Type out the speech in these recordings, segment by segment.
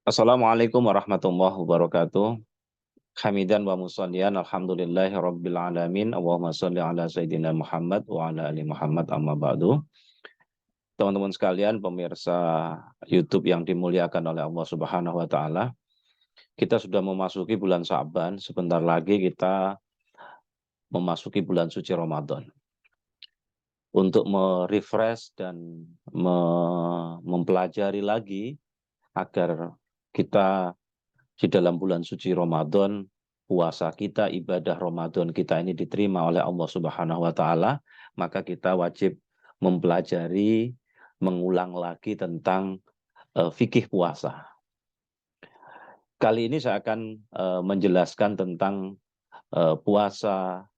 Assalamualaikum warahmatullahi wabarakatuh. Hamidan wa musallian alhamdulillahi rabbil alamin. Allahumma sholli ala sayyidina Muhammad wa ala ali Muhammad amma ba'du. Teman-teman sekalian, pemirsa YouTube yang dimuliakan oleh Allah Subhanahu wa taala, kita sudah memasuki bulan Sya'ban. Sebentar lagi kita memasuki bulan suci Ramadan. Untuk merefresh dan mempelajari lagi agar kita di dalam bulan suci Ramadan, puasa kita, ibadah Ramadan kita ini diterima oleh Allah Subhanahu wa taala, maka kita wajib mempelajari, mengulang lagi tentang fikih puasa. Kali ini saya akan menjelaskan tentang puasa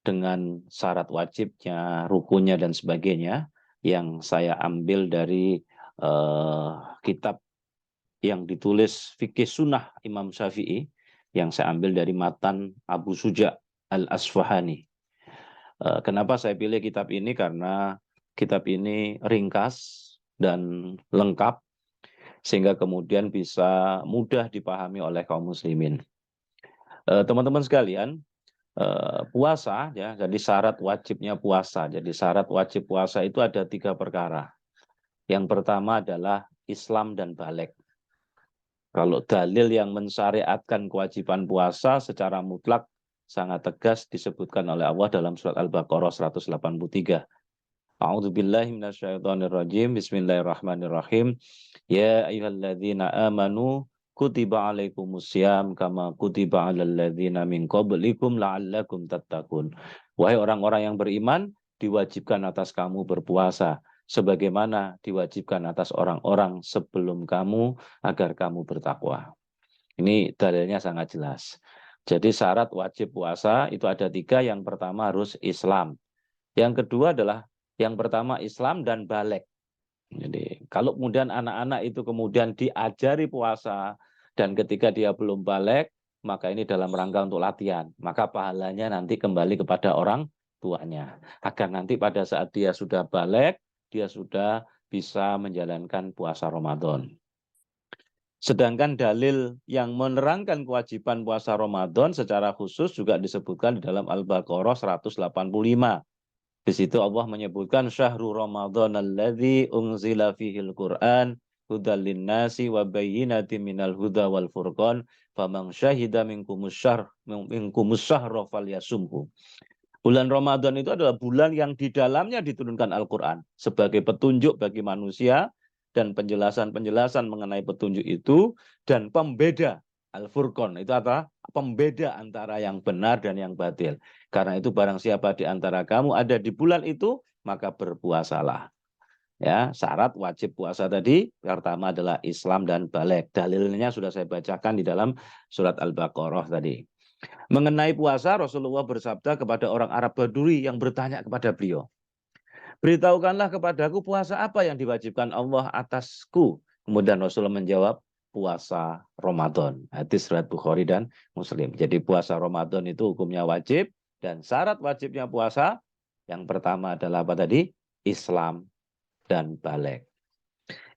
dengan syarat wajibnya, rukunnya dan sebagainya yang saya ambil dari kitab yang ditulis Fikih Sunnah Imam Syafi'i yang saya ambil dari matan Abu Suja Al-Asfahani. Kenapa saya pilih kitab ini? Karena kitab ini ringkas dan lengkap sehingga kemudian bisa mudah dipahami oleh kaum muslimin. Teman-teman sekalian, puasa ya, jadi syarat wajibnya puasa. Jadi syarat wajib puasa itu ada 3 perkara. Yang pertama adalah Islam dan baligh. Kalau dalil yang mensyariatkan kewajiban puasa secara mutlak sangat tegas disebutkan oleh Allah dalam surat Al-Baqarah 183. A'udzubillahi minasyaitonirrajim. Bismillahirrahmanirrahim. Ya ayyuhalladzina amanu kutiba alaikumusiyam kama kutiba alal ladzina min qablikum la'allakum tattaqun. Wahai orang-orang yang beriman, diwajibkan atas kamu berpuasa sebagaimana diwajibkan atas orang-orang sebelum kamu agar kamu bertakwa. Ini dalilnya sangat jelas. Jadi syarat wajib puasa itu ada 3. Yang pertama harus Islam. Yang kedua adalah yang pertama Islam dan baligh. Jadi kalau kemudian anak-anak itu kemudian diajari puasa dan ketika dia belum baligh, maka ini dalam rangka untuk latihan. Maka pahalanya nanti kembali kepada orang tuanya. Agar nanti pada saat dia sudah baligh, dia sudah bisa menjalankan puasa Ramadan. Sedangkan dalil yang menerangkan kewajiban puasa Ramadan secara khusus juga disebutkan di dalam Al-Baqarah 185. Di situ Allah menyebutkan syahrul Ramadan alladzi unzila fihil Qur'an hudal linnasi wa bayyinatin minal huda wal furqan faman syahida minkumus syahra falyasumhu. Bulan Ramadan itu adalah bulan yang di dalamnya diturunkan Al-Qur'an sebagai petunjuk bagi manusia dan penjelasan-penjelasan mengenai petunjuk itu dan pembeda Al-Furqan itu apa? Pembeda antara yang benar dan yang batil. Karena itu barang siapa di antara kamu ada di bulan itu, maka berpuasalah. Ya, syarat wajib puasa tadi pertama adalah Islam dan baligh. Dalilnya sudah saya bacakan di dalam surat Al-Baqarah tadi. Mengenai puasa, Rasulullah bersabda kepada orang Arab Badui yang bertanya kepada beliau, beritahukanlah kepadaku puasa apa yang diwajibkan Allah atasku. Kemudian Rasulullah menjawab, puasa Ramadan. Hadis riwayat Bukhari dan Muslim. Jadi puasa Ramadan itu hukumnya wajib dan syarat wajibnya puasa yang pertama adalah apa tadi? Islam dan baligh.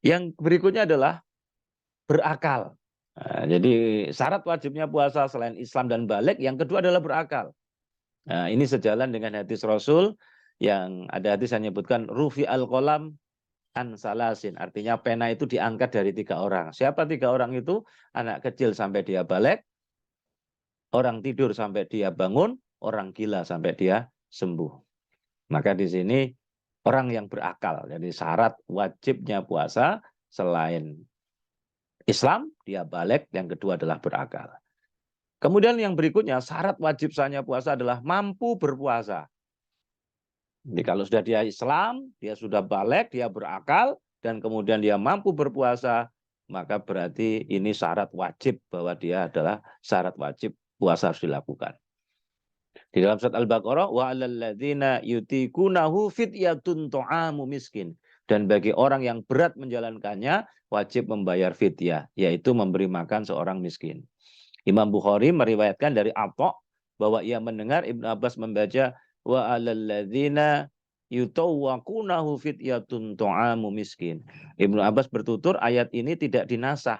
Yang berikutnya adalah berakal. Nah, jadi syarat wajibnya puasa selain Islam dan baligh, yang kedua adalah berakal. Nah, ini sejalan dengan hadis Rasul yang ada hadis yang menyebutkan rufi al-qalam an salasin. Artinya pena itu diangkat dari 3 orang. Siapa 3 orang itu? Anak kecil sampai dia baligh, orang tidur sampai dia bangun, orang gila sampai dia sembuh. Maka di sini orang yang berakal. Jadi syarat wajibnya puasa selain Islam, dia baligh, yang kedua adalah berakal. Kemudian yang berikutnya, syarat wajib sahnya puasa adalah mampu berpuasa. Jadi kalau sudah dia Islam, dia sudah baligh, dia berakal, dan kemudian dia mampu berpuasa, maka berarti ini syarat wajib bahwa dia adalah syarat wajib puasa harus dilakukan. Di dalam surat Al-Baqarah, wa 'alal ladzina yutiqunahu fidyatun ta'amu miskin. Dan bagi orang yang berat menjalankannya, wajib membayar fidyah, yaitu memberi makan seorang miskin. Imam Bukhari meriwayatkan dari Atha bahwa ia mendengar Ibnu Abbas membaca wa 'alal ladzina yutawwaqunahu fidyatun ta'amu miskin. Ibnu Abbas bertutur ayat ini tidak dinasah.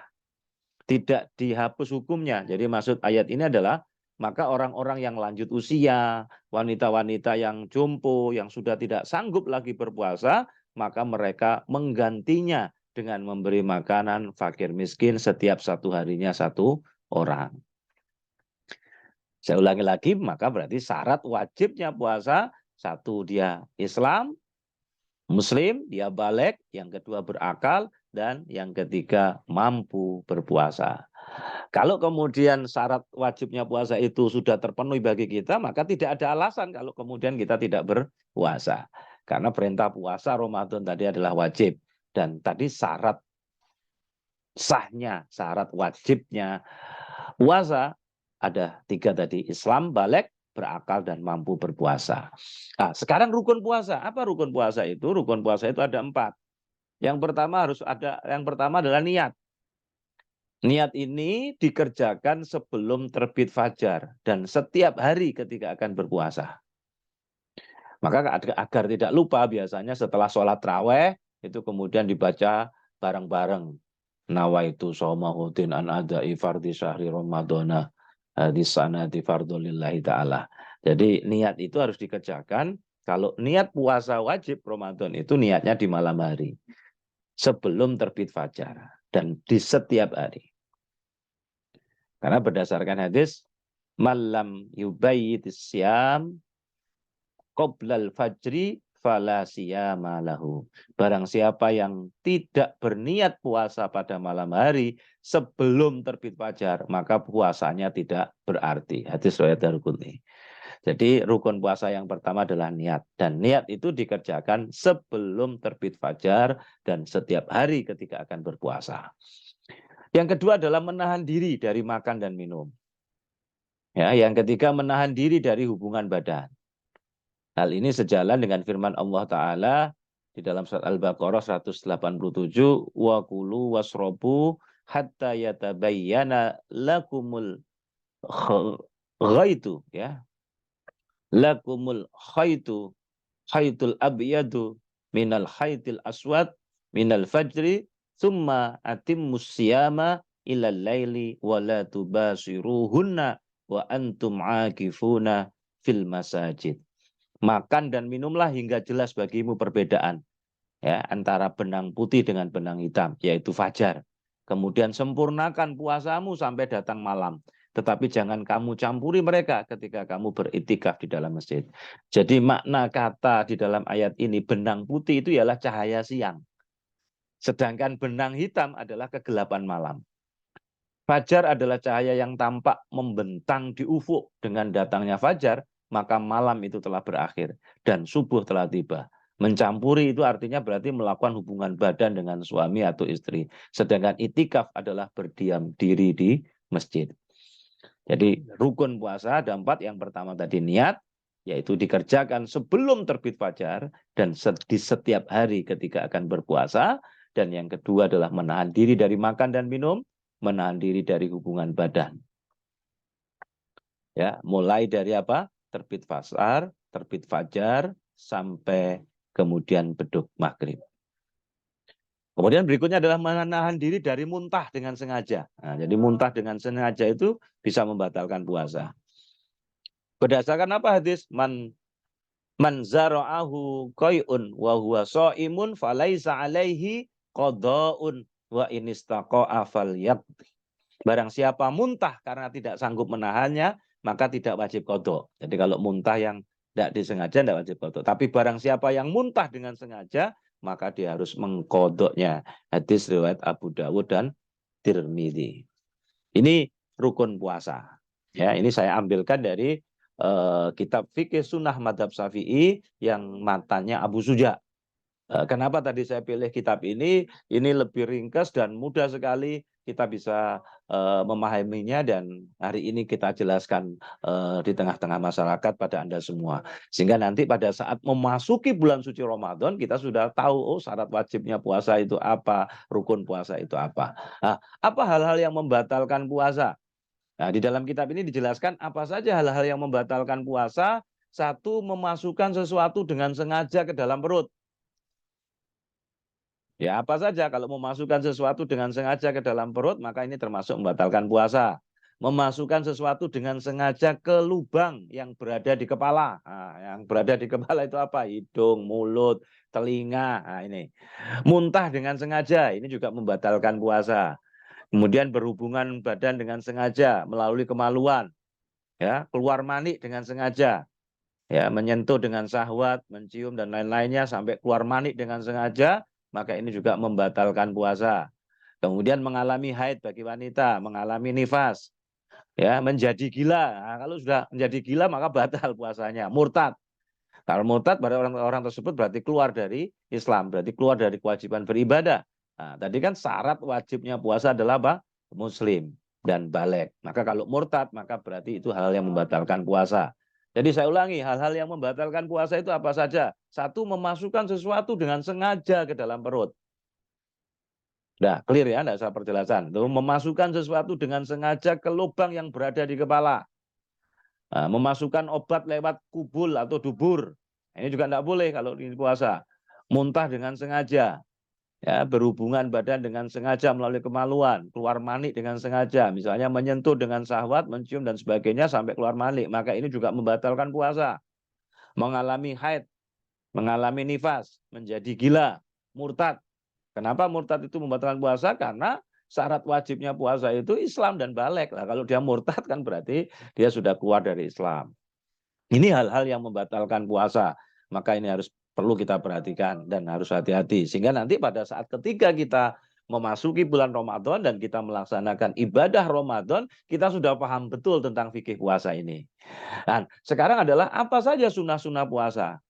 tidak dihapus hukumnya. Jadi maksud ayat ini adalah maka orang-orang yang lanjut usia, wanita-wanita yang jompo, yang sudah tidak sanggup lagi berpuasa, maka mereka menggantinya dengan memberi makanan fakir miskin setiap satu harinya satu orang. Saya ulangi lagi, maka berarti syarat wajibnya puasa, satu dia Islam, Muslim, dia balik, yang kedua berakal, dan yang ketiga mampu berpuasa. Kalau kemudian syarat wajibnya puasa itu sudah terpenuhi bagi kita, maka tidak ada alasan kalau kemudian kita tidak berpuasa. Karena perintah puasa Ramadan tadi adalah wajib. Dan tadi syarat sahnya, syarat wajibnya puasa ada 3 tadi, Islam, balik, berakal, dan mampu berpuasa. Nah, sekarang rukun puasa. Apa rukun puasa itu? Rukun puasa itu ada 4. Yang pertama adalah niat. Niat ini dikerjakan sebelum terbit fajar dan setiap hari ketika akan berpuasa. Maka agar tidak lupa, biasanya setelah sholat raweh itu kemudian dibaca bareng-bareng. Nawaitu shaumahuddin an adai fardhi syahri ramadhana di sana di fardhulillahi ta'ala. Jadi niat itu harus dikerjakan. Kalau niat puasa wajib Ramadan itu niatnya di malam hari sebelum terbit fajar dan di setiap hari. Karena berdasarkan hadis, malam yubayyitis syam qoblal fajri fala siyama lahu. Barang siapa yang tidak berniat puasa pada malam hari sebelum terbit fajar, maka puasanya tidak berarti. Hadis riwayat Daruqutni. Jadi rukun puasa yang pertama adalah niat. Dan niat itu dikerjakan sebelum terbit fajar dan setiap hari ketika akan berpuasa. Yang kedua adalah menahan diri dari makan dan minum. Ya, yang ketiga menahan diri dari hubungan badan. Hal ini sejalan dengan firman Allah Ta'ala di dalam surat Al-Baqarah 187, wa kulu wasrobu hatta yatabayyana lakumul ghaitu, ya. Lakumul khaitu khaitul abyadu minal khaitil aswad minal fajri summa atimmus siyama ilal laili wa la tubasiruhunna wa antum akifuna fil masajid. Makan dan minumlah hingga jelas bagimu perbedaan ya antara benang putih dengan benang hitam, yaitu fajar. Kemudian sempurnakan puasamu sampai datang malam. Tetapi jangan kamu campuri mereka ketika kamu beritikaf di dalam masjid. Jadi makna kata di dalam ayat ini, benang putih itu ialah cahaya siang. Sedangkan benang hitam adalah kegelapan malam. Fajar adalah cahaya yang tampak membentang di ufuk. Dengan datangnya fajar, maka malam itu telah berakhir dan subuh telah tiba. Mencampuri itu artinya berarti melakukan hubungan badan dengan suami atau istri. Sedangkan itikaf adalah berdiam diri di masjid. Jadi rukun puasa ada 4. Yang pertama tadi niat, yaitu dikerjakan sebelum terbit fajar dan di setiap hari ketika akan berpuasa. Dan yang kedua adalah menahan diri dari makan dan minum, menahan diri dari hubungan badan. Ya, mulai dari apa? Terbit fajar sampai kemudian beduk maghrib. Kemudian berikutnya adalah menahan diri dari muntah dengan sengaja. Nah, jadi muntah dengan sengaja itu bisa membatalkan puasa. Berdasarkan apa hadis? Man zara'ahu qai'un wa huwa shaimun falaisa alaihi qada'un wa in istaqa'a falyaqdi. Barang siapa muntah karena tidak sanggup menahannya, maka tidak wajib qada. Jadi kalau muntah yang tidak disengaja tidak wajib qada. Tapi barang siapa yang muntah dengan sengaja, maka dia harus mengkodoknya. Hadis riwayat Abu Dawud dan Tirmidzi. Ini rukun puasa. Ya, ini saya ambilkan dari kitab fikih sunnah madhab Syafi'i yang matanya Abu Suja. Kenapa tadi saya pilih kitab ini? Ini lebih ringkas dan mudah sekali kita bisa memahaminya, dan hari ini kita jelaskan di tengah-tengah masyarakat pada Anda semua. Sehingga nanti pada saat memasuki bulan suci Ramadan, kita sudah tahu, oh syarat wajibnya puasa itu apa, rukun puasa itu apa. Nah, apa hal-hal yang membatalkan puasa? Nah, di dalam kitab ini dijelaskan apa saja hal-hal yang membatalkan puasa. 1, memasukkan sesuatu dengan sengaja ke dalam perut. Ya apa saja, kalau memasukkan sesuatu dengan sengaja ke dalam perut, maka ini termasuk membatalkan puasa. Memasukkan sesuatu dengan sengaja ke lubang yang berada di kepala. Nah, yang berada di kepala itu apa? Hidung, mulut, telinga. Nah, ini. Muntah dengan sengaja, ini juga membatalkan puasa. Kemudian berhubungan badan dengan sengaja melalui kemaluan. Ya, keluar mani dengan sengaja. Ya, menyentuh dengan syahwat, mencium dan lain-lainnya sampai keluar mani dengan sengaja, maka ini juga membatalkan puasa. Kemudian mengalami haid bagi wanita, mengalami nifas, ya, menjadi gila. Nah, kalau sudah menjadi gila maka batal puasanya. Murtad. Kalau murtad pada orang-orang tersebut berarti keluar dari Islam, berarti keluar dari kewajiban beribadah. Nah, tadi kan syarat wajibnya puasa adalah apa? Muslim dan baligh. Maka kalau murtad maka berarti itu hal yang membatalkan puasa. Jadi saya ulangi, hal-hal yang membatalkan puasa itu apa saja? Satu, memasukkan sesuatu dengan sengaja ke dalam perut. Nah, clear ya, tidak usah perjelasan. Itu memasukkan sesuatu dengan sengaja ke lubang yang berada di kepala. Nah, memasukkan obat lewat kubul atau dubur. Ini juga tidak boleh kalau ini puasa. Muntah dengan sengaja. Ya, berhubungan badan dengan sengaja melalui kemaluan, keluar mani dengan sengaja, misalnya menyentuh dengan syahwat, mencium dan sebagainya sampai keluar mani, maka ini juga membatalkan puasa. Mengalami haid, mengalami nifas, menjadi gila, murtad. Kenapa murtad itu membatalkan puasa? Karena syarat wajibnya puasa itu Islam dan baligh. Nah, kalau dia murtad kan berarti dia sudah keluar dari Islam. Ini hal-hal yang membatalkan puasa. Maka ini harus perlu kita perhatikan dan harus hati-hati. Sehingga nanti pada saat ketika kita memasuki bulan Ramadan dan kita melaksanakan ibadah Ramadan, kita sudah paham betul tentang fikih puasa ini. Dan sekarang adalah apa saja sunnah-sunnah puasa.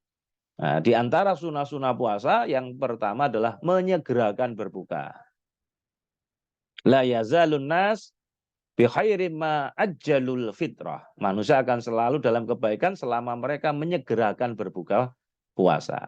Nah, di antara sunnah-sunnah puasa yang pertama adalah menyegerakan berbuka. La yazalun nas bi khairin ma ajjalul fitrah. Manusia akan selalu dalam kebaikan selama mereka menyegerakan berbuka puasa.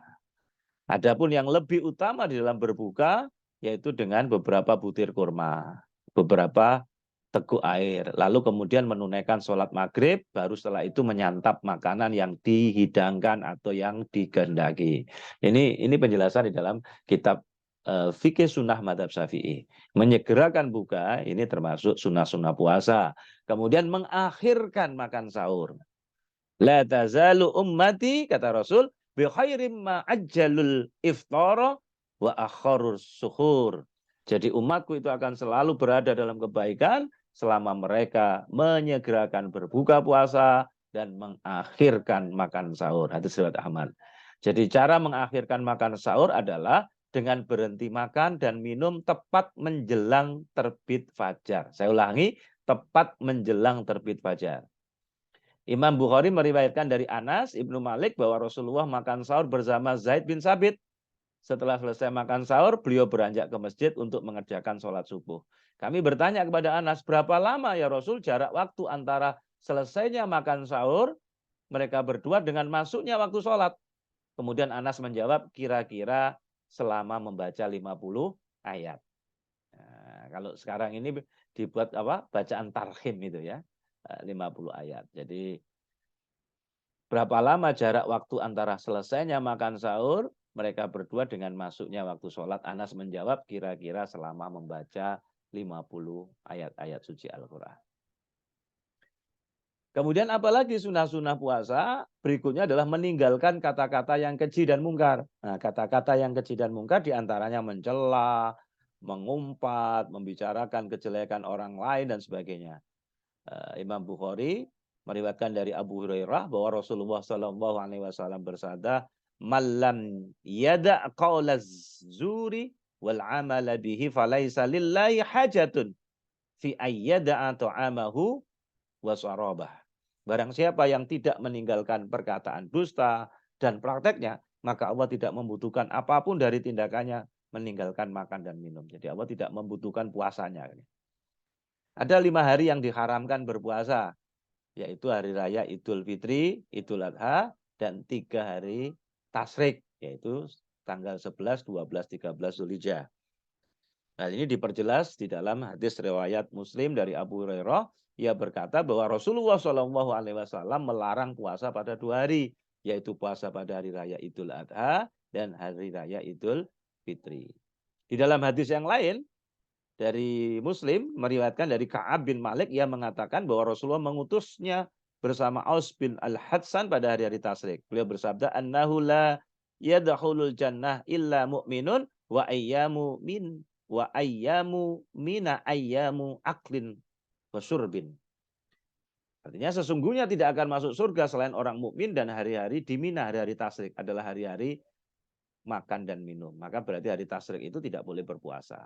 Adapun yang lebih utama di dalam berbuka yaitu dengan beberapa butir kurma, beberapa teguk air, lalu kemudian menunaikan sholat maghrib, baru setelah itu menyantap makanan yang dihidangkan atau yang dikehendaki. Ini penjelasan di dalam kitab fikih sunnah madhab syafi'i. Menyegerakan buka ini termasuk sunnah-sunnah puasa. Kemudian mengakhirkan makan sahur. La tazalu ummati, kata Rasul, bi khairim ma ajjalul iftara wa akharus suhur. Jadi umatku itu akan selalu berada dalam kebaikan selama mereka menyegerakan berbuka puasa dan mengakhirkan makan sahur. Hadis riwayat Ahmad. Jadi cara mengakhirkan makan sahur adalah dengan berhenti makan dan minum tepat menjelang terbit fajar. Saya ulangi, tepat menjelang terbit fajar. Imam Bukhari meriwayatkan dari Anas Ibnu Malik bahwa Rasulullah makan sahur bersama Zaid bin Sabit. Setelah selesai makan sahur, beliau beranjak ke masjid untuk mengerjakan sholat subuh. Kami bertanya kepada Anas, berapa lama ya Rasul jarak waktu antara selesainya makan sahur, mereka berdua dengan masuknya waktu sholat. Kemudian Anas menjawab, kira-kira selama membaca 50 ayat. Nah, kalau sekarang ini dibuat apa? Bacaan tarhim itu ya. 50 ayat. Jadi berapa lama jarak waktu antara selesainya makan sahur, mereka berdua dengan masuknya waktu sholat. Anas menjawab kira-kira selama membaca 50 ayat-ayat suci Al-Quran. Kemudian apalagi sunnah-sunnah puasa, berikutnya adalah meninggalkan kata-kata yang keji dan mungkar. Nah, kata-kata yang keji dan mungkar diantaranya mencela, mengumpat, membicarakan kejelekan orang lain, dan sebagainya. Imam Bukhari meriwayatkan dari Abu Hurairah bahwa Rasulullah Shallallahu Alaihi Wasallam bersabda, "Malam yada qaulaz zuri wal amala bihi falaisa lillahi hajatun fi ayyada'a ta'amahu wa sarabah." Barang siapa yang tidak meninggalkan perkataan dusta dan prakteknya, maka Allah tidak membutuhkan apapun dari tindakannya meninggalkan makan dan minum. Jadi Allah tidak membutuhkan puasanya. Ada 5 hari yang diharamkan berpuasa, yaitu hari raya Idul Fitri, Idul Adha, dan 3 hari Tasyrik, yaitu tanggal 11, 12, 13 Zulhijjah. Nah, ini diperjelas di dalam hadis riwayat Muslim dari Abu Hurairah. Ia berkata bahwa Rasulullah SAW melarang puasa pada 2 hari, yaitu puasa pada hari raya Idul Adha dan hari raya Idul Fitri. Di dalam hadis yang lain dari Muslim meriwayatkan dari Ka'ab bin Malik, ia mengatakan bahwa Rasulullah mengutusnya bersama Aus bin Al-Hadsan pada hari-hari tasyrik. Beliau bersabda, annahu la yadkhulul jannah illa mu'minun wa ayyamu mina ayyamu aklin wa syurbin. Artinya sesungguhnya tidak akan masuk surga selain orang mukmin, dan hari-hari di Mina, hari-hari tasyrik adalah hari-hari makan dan minum. Maka berarti hari tasyrik itu tidak boleh berpuasa.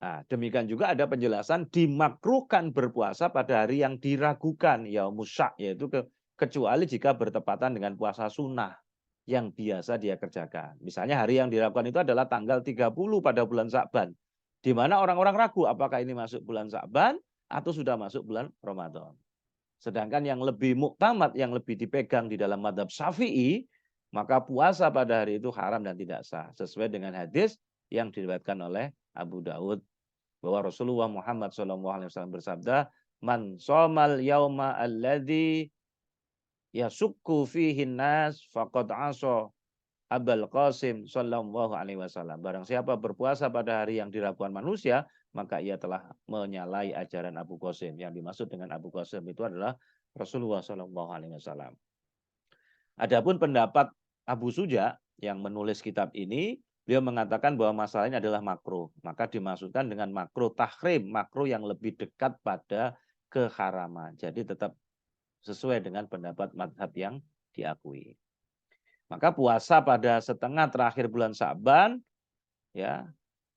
Nah, demikian juga ada penjelasan dimakruhkan berpuasa pada hari yang diragukan, yaumus syak, yaitu kecuali jika bertepatan dengan puasa sunnah yang biasa dia kerjakan. Misalnya hari yang diragukan itu adalah tanggal 30 pada bulan Sya'ban, di mana orang-orang ragu apakah ini masuk bulan Sya'ban atau sudah masuk bulan Ramadan. Sedangkan yang lebih muktamad, yang lebih dipegang di dalam mazhab Syafi'i, maka puasa pada hari itu haram dan tidak sah, sesuai dengan hadis yang diriwayatkan oleh Abu Daud, bahwa Rasulullah Muhammad SAW bersabda, man somal yauma alladhi yasukku fihin nas faqad aso Abul Qasim sallallahu alaihi wasallam. Barang siapa berpuasa pada hari yang diragukan manusia, maka ia telah menyalahi ajaran Abu Qasim. Yang dimaksud dengan Abu Qasim itu adalah Rasulullah sallallahu alaihi wasallam. Adapun pendapat Abu Suja yang menulis kitab ini, beliau mengatakan bahwa masalah ini adalah makruh. Maka dimaksudkan dengan makruh tahrim, makruh yang lebih dekat pada keharaman. Jadi tetap sesuai dengan pendapat mazhab yang diakui. Maka puasa pada setengah terakhir bulan Sya'ban, ya,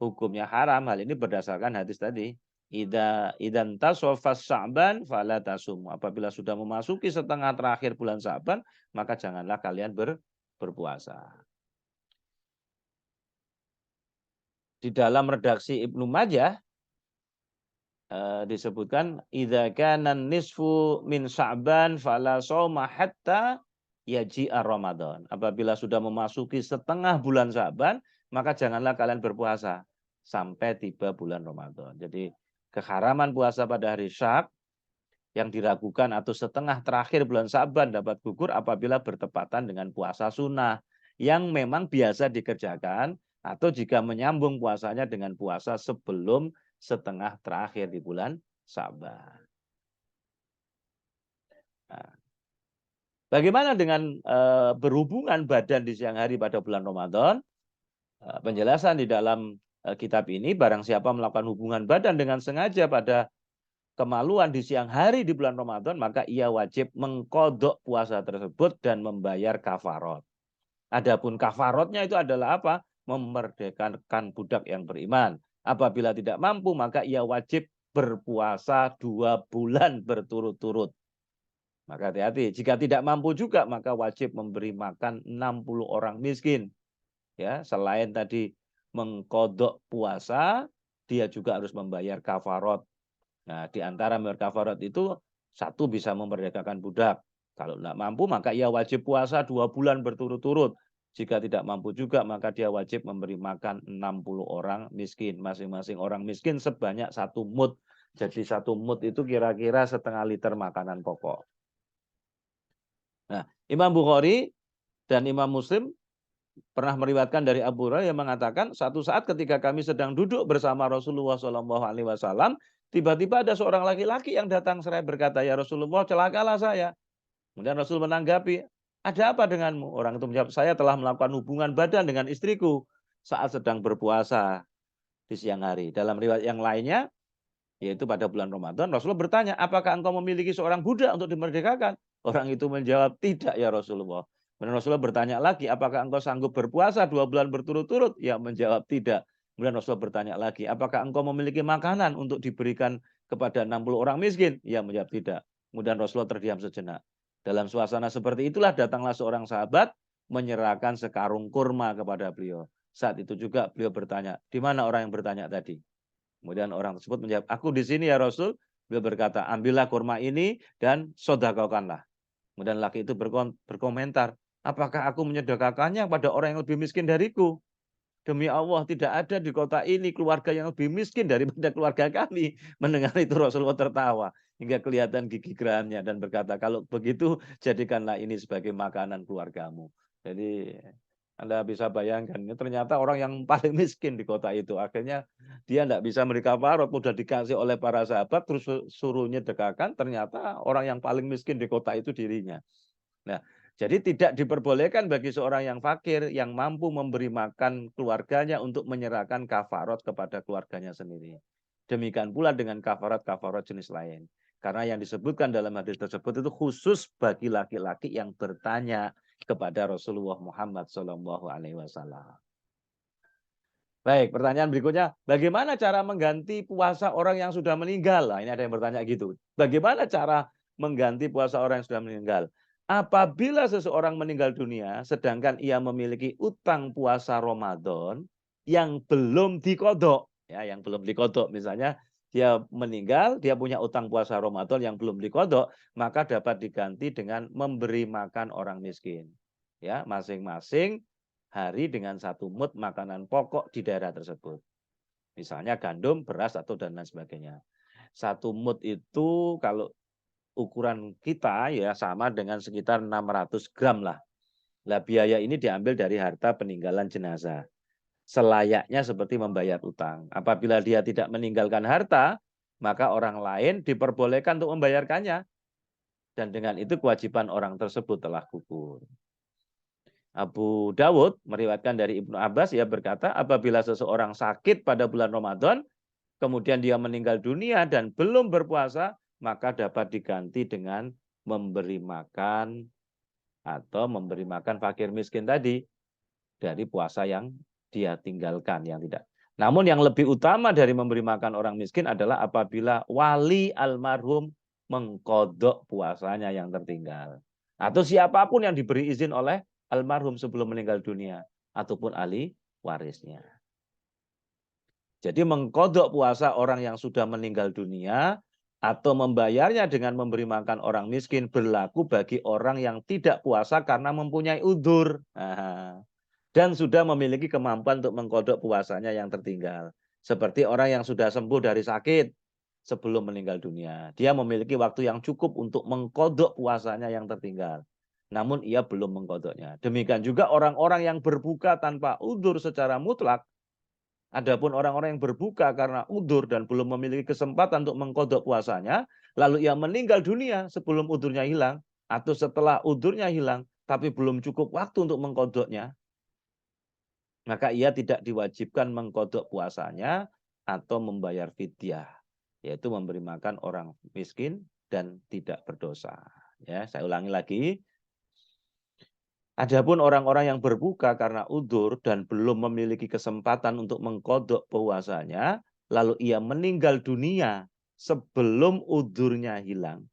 hukumnya haram. Hal ini berdasarkan hadis tadi. Idan tasofas Sya'ban fala tasum. Apabila sudah memasuki setengah terakhir bulan Sya'ban, maka janganlah kalian berpuasa. Di dalam redaksi Ibnu Majah disebutkan idza kana nisfu min Sya'ban fala shauma hatta yaji'a Ramadan. Apabila sudah memasuki setengah bulan Sya'ban, maka janganlah kalian berpuasa sampai tiba bulan Ramadan. Jadi keharaman puasa pada hari Syak yang diragukan atau setengah terakhir bulan Sya'ban dapat gugur apabila bertepatan dengan puasa sunnah yang memang biasa dikerjakan, atau jika menyambung puasanya dengan puasa sebelum setengah terakhir di bulan Sya'ban. Nah, bagaimana dengan berhubungan badan di siang hari pada bulan Ramadan? Penjelasan di dalam kitab ini, barang siapa melakukan hubungan badan dengan sengaja pada kemaluan di siang hari di bulan Ramadan, maka ia wajib mengkodok puasa tersebut dan membayar kafarot. Adapun kafarotnya itu adalah apa? Memerdekakan budak yang beriman. Apabila tidak mampu, maka ia wajib berpuasa 2 bulan berturut-turut. Maka hati-hati, jika tidak mampu juga, maka wajib memberi makan 60 orang miskin. Ya, selain tadi mengkodok puasa, dia juga harus membayar kafarot. Nah, di antara membayar kafarot itu, satu bisa memerdekakan budak. Kalau tidak mampu, maka ia wajib puasa 2 bulan berturut-turut. Jika tidak mampu juga, maka dia wajib memberi makan 60 orang miskin. Masing-masing orang miskin sebanyak 1 mud. Jadi 1 mud itu kira-kira setengah liter makanan pokok. Nah, Imam Bukhari dan Imam Muslim pernah meriwayatkan dari Abu Hurairah yang mengatakan, satu saat ketika kami sedang duduk bersama Rasulullah SAW, tiba-tiba ada seorang laki-laki yang datang seraya berkata, ya Rasulullah, celakalah saya. Kemudian Rasul menanggapi, ada apa denganmu? Orang itu menjawab, saya telah melakukan hubungan badan dengan istriku saat sedang berpuasa di siang hari. Dalam riwayat yang lainnya, yaitu pada bulan Ramadan, Rasulullah bertanya, apakah engkau memiliki seorang budak untuk dimerdekakan? Orang itu menjawab, tidak ya Rasulullah. Kemudian Rasulullah bertanya lagi, apakah engkau sanggup berpuasa 2 bulan berturut-turut? Ya, menjawab tidak. Kemudian Rasulullah bertanya lagi, apakah engkau memiliki makanan untuk diberikan kepada 60 orang miskin? Ya, menjawab tidak. Kemudian Rasulullah terdiam sejenak. Dalam suasana seperti itulah datanglah seorang sahabat menyerahkan sekarung kurma kepada beliau. Saat itu juga beliau bertanya, di mana orang yang bertanya tadi? Kemudian orang tersebut menjawab, aku di sini ya Rasul. Beliau berkata, ambillah kurma ini dan sedekahkanlah. Kemudian laki itu berkomentar, apakah aku menyedekahkannya pada orang yang lebih miskin dariku? Demi Allah, tidak ada di kota ini keluarga yang lebih miskin daripada keluarga kami. Mendengar itu Rasulullah tertawa hingga kelihatan gigi gerahnya dan berkata, kalau begitu jadikanlah ini sebagai makanan keluargamu. Jadi Anda bisa bayangkan, ini ternyata orang yang paling miskin di kota itu. Akhirnya dia tidak bisa beri kafarat, udah dikasih oleh para sahabat, terus suruh nyedekahkan, ternyata orang yang paling miskin di kota itu dirinya. Nah, jadi tidak diperbolehkan bagi seorang yang fakir, yang mampu memberi makan keluarganya untuk menyerahkan kafarat kepada keluarganya sendiri. Demikian pula dengan kafarat-kafarat jenis lain. Karena yang disebutkan dalam hadis tersebut itu khusus bagi laki-laki yang bertanya kepada Rasulullah Muhammad SAW. Baik, pertanyaan berikutnya, bagaimana cara mengganti puasa orang yang sudah meninggal? Nah, ini ada yang bertanya gitu. Bagaimana cara mengganti puasa orang yang sudah meninggal? Apabila seseorang meninggal dunia, sedangkan ia memiliki utang puasa Ramadan yang belum dikodok, ya, yang belum dikodok, misalnya dia meninggal, dia punya utang puasa Ramadan yang belum dikodok, maka dapat diganti dengan memberi makan orang miskin. Ya, masing-masing hari dengan 1 mud makanan pokok di daerah tersebut. Misalnya gandum, beras, atau dan lain sebagainya. 1 mud itu kalau ukuran kita ya sama dengan sekitar 600 gram lah. Nah, biaya ini diambil dari harta peninggalan jenazah. Selayaknya seperti membayar utang. Apabila dia tidak meninggalkan harta, maka orang lain diperbolehkan untuk membayarkannya. Dan dengan itu kewajiban orang tersebut telah gugur. Abu Dawud meriwayatkan dari Ibnu Abbas, ia berkata, apabila seseorang sakit pada bulan Ramadan, kemudian dia meninggal dunia dan belum berpuasa, maka dapat diganti dengan memberi makan atau memberi makan fakir miskin tadi dari puasa yang dia tinggalkan, yang tidak. Namun yang lebih utama dari memberi makan orang miskin adalah apabila wali almarhum mengkodok puasanya yang tertinggal. Atau siapapun yang diberi izin oleh almarhum sebelum meninggal dunia. Ataupun ahli warisnya. Jadi mengkodok puasa orang yang sudah meninggal dunia atau membayarnya dengan memberi makan orang miskin berlaku bagi orang yang tidak puasa karena mempunyai udzur. Dan sudah memiliki kemampuan untuk mengkodok puasanya yang tertinggal. Seperti orang yang sudah sembuh dari sakit sebelum meninggal dunia. Dia memiliki waktu yang cukup untuk mengkodok puasanya yang tertinggal. Namun ia belum mengkodoknya. Demikian juga orang-orang yang berbuka tanpa udzur secara mutlak. Adapun orang-orang yang berbuka karena udzur dan belum memiliki kesempatan untuk mengkodok puasanya, lalu ia meninggal dunia sebelum udzurnya hilang, atau setelah udzurnya hilang, tapi belum cukup waktu untuk mengkodoknya, maka ia tidak diwajibkan mengkodok puasanya atau membayar fidyah, yaitu memberi makan orang miskin dan tidak berdosa. Ya, saya ulangi lagi. Adapun orang-orang yang berbuka karena udzur dan belum memiliki kesempatan untuk mengkodok puasanya, lalu ia meninggal dunia sebelum udzurnya hilang.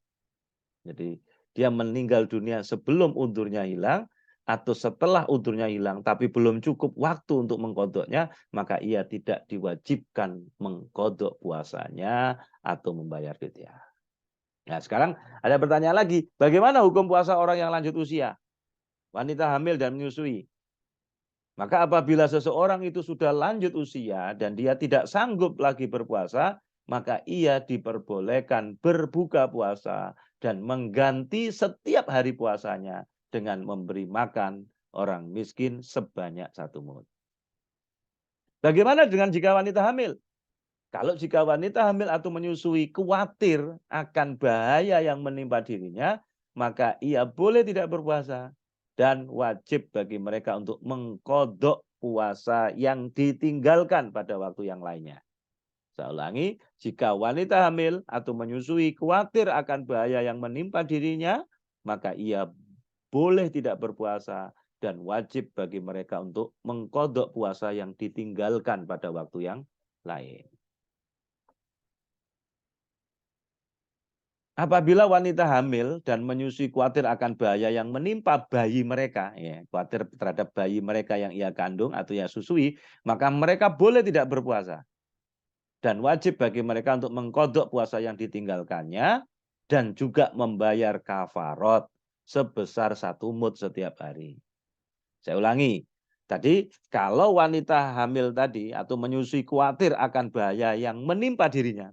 Jadi dia meninggal dunia sebelum udzurnya hilang, atau setelah udzurnya hilang tapi belum cukup waktu untuk mengkodoknya, maka ia tidak diwajibkan mengkodok puasanya atau membayar fidyah. Nah, sekarang ada pertanyaan lagi, bagaimana hukum puasa orang yang lanjut usia? Wanita hamil dan menyusui. Maka apabila seseorang itu sudah lanjut usia dan dia tidak sanggup lagi berpuasa, maka ia diperbolehkan berbuka puasa dan mengganti setiap hari puasanya dengan memberi makan orang miskin sebanyak 1 mud. Bagaimana dengan jika wanita hamil? Kalau jika wanita hamil atau menyusui khawatir akan bahaya yang menimpa dirinya, maka ia boleh tidak berpuasa dan wajib bagi mereka untuk mengkodok puasa yang ditinggalkan pada waktu yang lainnya. Saya ulangi, jika wanita hamil atau menyusui khawatir akan bahaya yang menimpa dirinya, maka ia boleh tidak berpuasa dan wajib bagi mereka untuk mengkodok puasa yang ditinggalkan pada waktu yang lain. Apabila wanita hamil dan menyusui khawatir akan bahaya yang menimpa bayi mereka, ya, khawatir terhadap bayi mereka yang ia kandung atau ia susui, maka mereka boleh tidak berpuasa. Dan wajib bagi mereka untuk mengkodok puasa yang ditinggalkannya dan juga membayar kafarot sebesar 1 mud setiap hari. Saya ulangi, tadi kalau wanita hamil tadi atau menyusui khawatir akan bahaya yang menimpa dirinya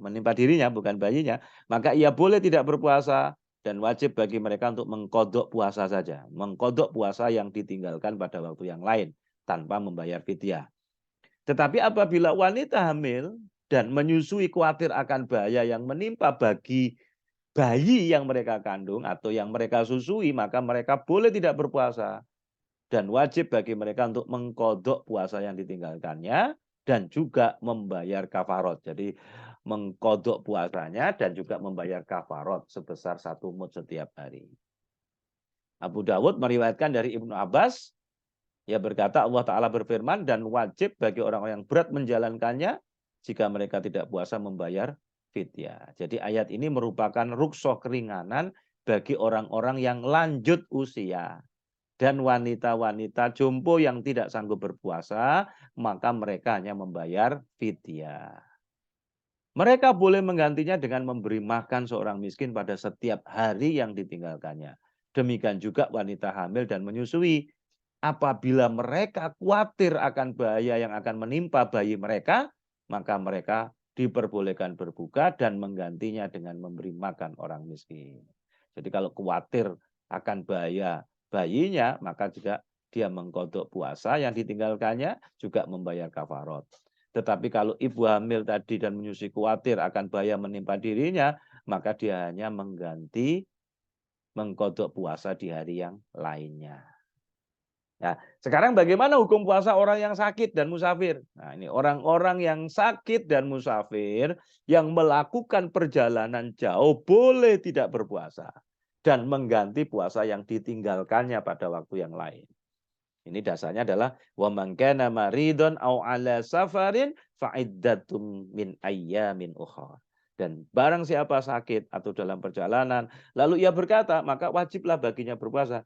bukan bayinya, maka ia boleh tidak berpuasa dan wajib bagi mereka untuk mengkodok puasa saja. Mengkodok puasa yang ditinggalkan pada waktu yang lain tanpa membayar fidyah. Tetapi apabila wanita hamil dan menyusui khawatir akan bahaya yang menimpa bagi bayi yang mereka kandung atau yang mereka susui, maka mereka boleh tidak berpuasa. Dan wajib bagi mereka untuk mengkodok puasa yang ditinggalkannya dan juga membayar kafarot. Jadi mengkodok puasanya dan juga membayar kafarot sebesar 1 mud setiap hari. Abu Dawud meriwayatkan dari Ibnu Abbas, ia berkata Allah Ta'ala berfirman, dan wajib bagi orang-orang yang berat menjalankannya jika mereka tidak puasa membayar fidyah. Jadi ayat ini merupakan ruksoh keringanan bagi orang-orang yang lanjut usia. Dan wanita-wanita jompo yang tidak sanggup berpuasa, maka mereka hanya membayar fidyah. Mereka boleh menggantinya dengan memberi makan seorang miskin pada setiap hari yang ditinggalkannya. Demikian juga wanita hamil dan menyusui. Apabila mereka khawatir akan bahaya yang akan menimpa bayi mereka, maka mereka diperbolehkan berbuka dan menggantinya dengan memberi makan orang miskin. Jadi kalau khawatir akan bahaya bayinya, maka juga dia mengkodok puasa yang ditinggalkannya, juga membayar kafarot. Tetapi kalau ibu hamil tadi dan menyusui khawatir akan bahaya menimpa dirinya, maka dia hanya mengganti mengkodok puasa di hari yang lainnya. Nah, sekarang bagaimana hukum puasa orang yang sakit dan musafir? Nah, ini orang-orang yang sakit dan musafir yang melakukan perjalanan jauh boleh tidak berpuasa dan mengganti puasa yang ditinggalkannya pada waktu yang lain. Ini dasarnya adalah wa man kana maridun aw ala safarin fa iddatum min ayyamin ukhra. Dan barang siapa sakit atau dalam perjalanan lalu ia berkata, maka wajiblah baginya berpuasa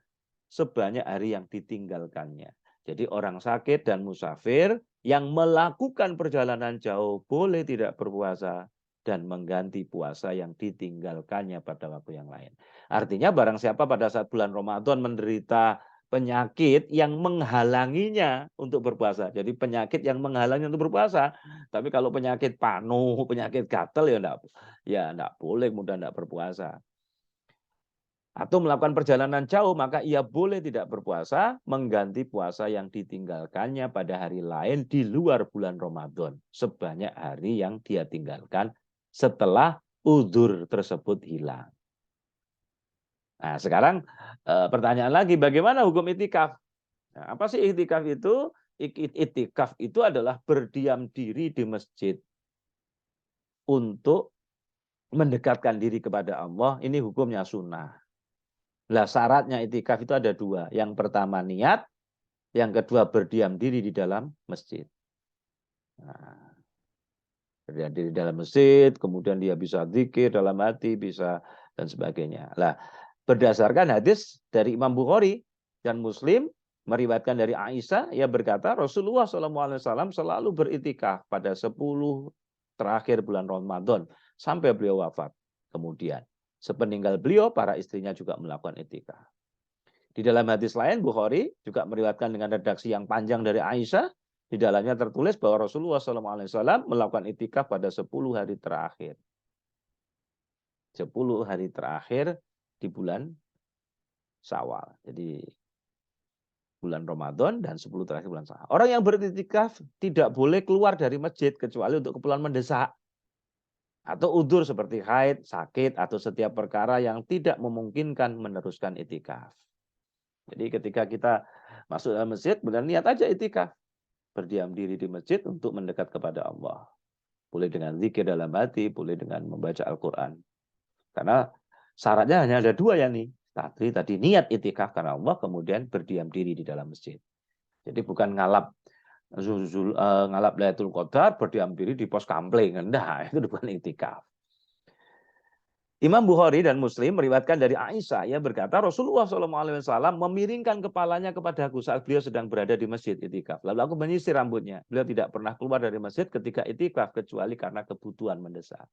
sebanyak hari yang ditinggalkannya. Jadi orang sakit dan musafir yang melakukan perjalanan jauh boleh tidak berpuasa dan mengganti puasa yang ditinggalkannya pada waktu yang lain. Artinya barang siapa pada saat bulan Ramadan menderita penyakit yang menghalanginya untuk berpuasa. Jadi penyakit yang menghalangi untuk berpuasa. Tapi kalau penyakit panu, penyakit gatal ya enggak boleh mudah enggak berpuasa. Atau melakukan perjalanan jauh, maka ia boleh tidak berpuasa, mengganti puasa yang ditinggalkannya pada hari lain di luar bulan Ramadan. Sebanyak hari yang dia tinggalkan setelah udzur tersebut hilang. Nah, sekarang pertanyaan lagi, bagaimana hukum itikaf? Nah, apa sih itikaf itu? Itikaf itu adalah berdiam diri di masjid untuk mendekatkan diri kepada Allah. Ini hukumnya sunnah. Lah syaratnya itikaf itu ada 2. Yang pertama niat, yang kedua berdiam diri di dalam masjid. Nah, berdiam diri di dalam masjid, kemudian dia bisa zikir dalam hati, bisa dan sebagainya. Lah, berdasarkan hadis dari Imam Bukhari dan Muslim meriwayatkan dari Aisyah, ia berkata Rasulullah SAW selalu beritikaf pada 10 terakhir bulan Ramadan sampai beliau wafat. Kemudian sepeninggal beliau, para istrinya juga melakukan itikaf. Di dalam hadis lain, Bukhari juga meriwayatkan dengan redaksi yang panjang dari Aisyah. Di dalamnya tertulis bahwa Rasulullah SAW melakukan itikaf pada 10 hari terakhir. 10 hari terakhir di bulan Syawal. Jadi bulan Ramadan dan 10 terakhir bulan Syawal. Orang yang beritikaf tidak boleh keluar dari masjid kecuali untuk keperluan mendesak. Atau udzur seperti haid, sakit, atau setiap perkara yang tidak memungkinkan meneruskan itikaf. Jadi ketika kita masuk dalam masjid, benar niat aja itikaf. Berdiam diri di masjid untuk mendekat kepada Allah. Boleh dengan zikir dalam hati, boleh dengan membaca Al-Quran. Karena syaratnya hanya ada 2 ya nih. Tadi niat itikaf karena Allah, kemudian berdiam diri di dalam masjid. Jadi bukan ngalap Lailatul Qadar, berdiam diri di pos kampling. Nah, itu bukan itikaf. Imam Bukhari dan Muslim meriwayatkan dari Aisyah, ia berkata Rasulullah SAW memiringkan kepalanya kepadaku saat beliau sedang berada di masjid itikaf. Lalu aku menyisir rambutnya. Beliau tidak pernah keluar dari masjid ketika itikaf kecuali karena kebutuhan mendesak.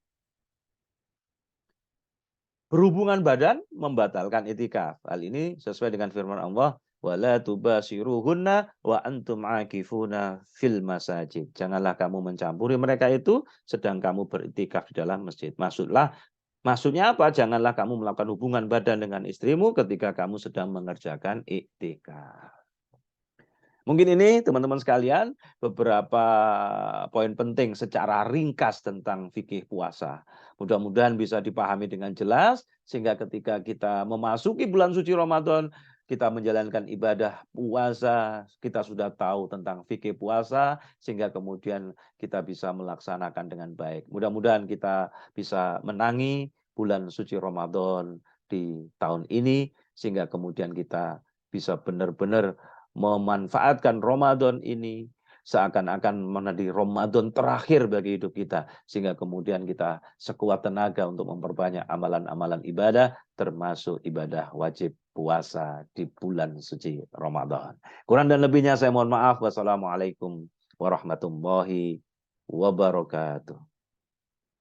Berhubungan badan membatalkan itikaf. Hal ini sesuai dengan firman Allah, wala tubashiruhunna wa antum akifuna fil masajid. Janganlah kamu mencampuri mereka itu sedang kamu beritikaf di dalam masjid. Maksudlah Maksudnya apa? Janganlah kamu melakukan hubungan badan dengan istrimu ketika kamu sedang mengerjakan iktikaf. Mungkin ini teman-teman sekalian beberapa poin penting secara ringkas tentang fikih puasa. Mudah-mudahan bisa dipahami dengan jelas sehingga ketika kita memasuki bulan suci Ramadan, kita menjalankan ibadah puasa, kita sudah tahu tentang fikih puasa sehingga kemudian kita bisa melaksanakan dengan baik. Mudah-mudahan kita bisa menangi bulan suci Ramadan di tahun ini sehingga kemudian kita bisa benar-benar memanfaatkan Ramadan ini seakan-akan menjadi Ramadan terakhir bagi hidup kita. Sehingga kemudian kita sekuat tenaga untuk memperbanyak amalan-amalan ibadah, termasuk ibadah wajib puasa di bulan suci Ramadan. Kurang dan lebihnya saya mohon maaf. Wassalamualaikum warahmatullahi wabarakatuh.